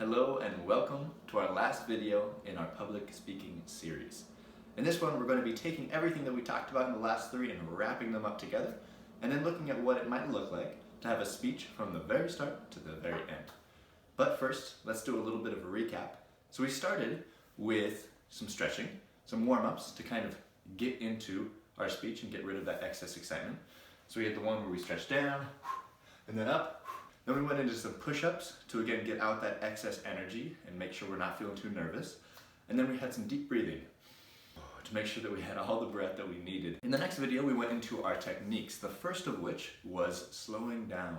Hello and welcome to our last video in our public speaking series. In this one, we're going to be taking everything that we talked about in the last three and wrapping them up together, and then looking at what it might look like to have a speech from the very start to the very end. But first, let's do a little bit of a recap. So we started with some stretching, some warm-ups to kind of get into our speech and get rid of that excess excitement. So we had the one where we stretched down and then up. Then we went into some push-ups to again get out that excess energy and make sure we're not feeling too nervous. And then we had some deep breathing to make sure that we had all the breath that we needed. In the next video, we went into our techniques, the first of which was slowing down.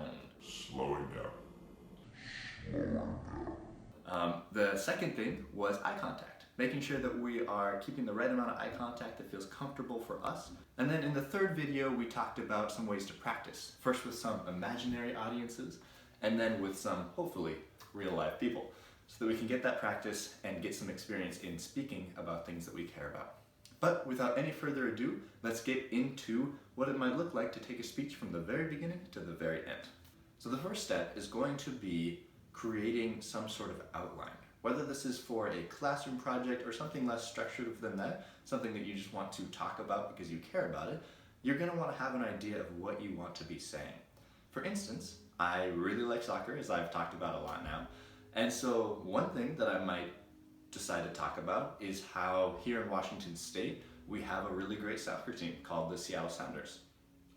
The second thing was eye contact, making sure that we are keeping the right amount of eye contact that feels comfortable for us. And then in the third video, we talked about some ways to practice, first with some imaginary audiences, and then with some, hopefully, real life people, so that we can get that practice and get some experience in speaking about things that we care about. But without any further ado, let's get into what it might look like to take a speech from the very beginning to the very end. So the first step is going to be creating some sort of outline. Whether this is for a classroom project or something less structured than that, something that you just want to talk about because you care about it, you're going to want to have an idea of what you want to be saying. For instance, I really like soccer, as I've talked about a lot now, and so one thing that I might decide to talk about is how here in Washington State we have a really great soccer team called the Seattle Sounders.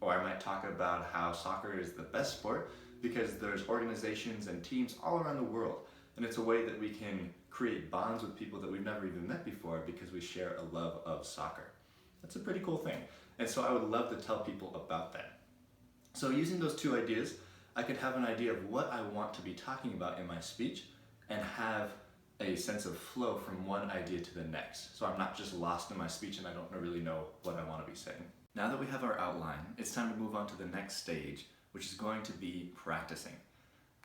Or I might talk about how soccer is the best sport because there's organizations and teams all around the world, and it's a way that we can create bonds with people that we've never even met before because we share a love of soccer. That's a pretty cool thing, and so I would love to tell people about that. So using those two ideas, I could have an idea of what I want to be talking about in my speech and have a sense of flow from one idea to the next. So I'm not just lost in my speech and I don't really know what I want to be saying. Now that we have our outline, it's time to move on to the next stage, which is going to be practicing.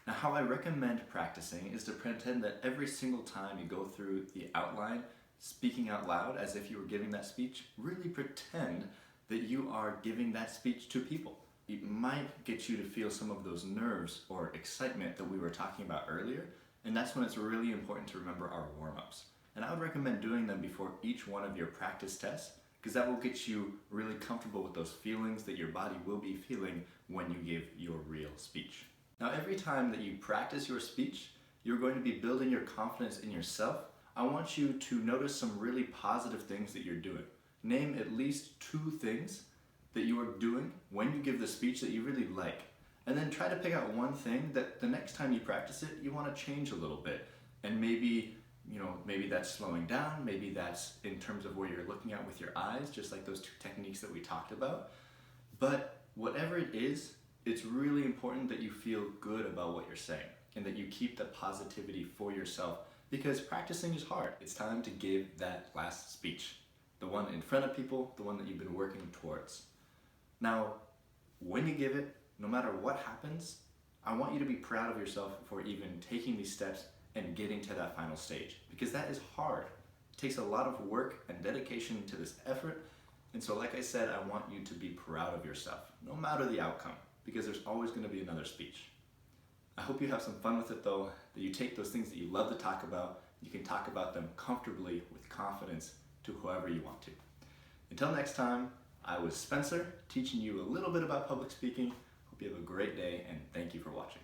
Now, how I recommend practicing is to pretend that every single time you go through the outline, speaking out loud as if you were giving that speech, really pretend that you are giving that speech to people. It might get you to feel some of those nerves or excitement that we were talking about earlier, and that's when it's really important to remember our warm-ups. And I would recommend doing them before each one of your practice tests, because that will get you really comfortable with those feelings that your body will be feeling when you give your real speech. Now, every time that you practice your speech, you're going to be building your confidence in yourself. I want you to notice some really positive things that you're doing. Name at least 2 things that you are doing when you give the speech that you really like. And then try to pick out one thing that the next time you practice it, you want to change a little bit. And maybe that's slowing down, maybe that's in terms of where you're looking at with your eyes, just like those 2 techniques that we talked about. But whatever it is, it's really important that you feel good about what you're saying and that you keep the positivity for yourself, because practicing is hard. It's time to give that last speech, the one in front of people, the one that you've been working towards. Now, when you give it, no matter what happens, I want you to be proud of yourself for even taking these steps and getting to that final stage, because that is hard. It takes a lot of work and dedication to this effort, and so like I said, I want you to be proud of yourself, no matter the outcome, because there's always going to be another speech. I hope you have some fun with it though, that you take those things that you love to talk about, you can talk about them comfortably with confidence to whoever you want to. Until next time, I was Spencer, teaching you a little bit about public speaking. Hope you have a great day, and thank you for watching.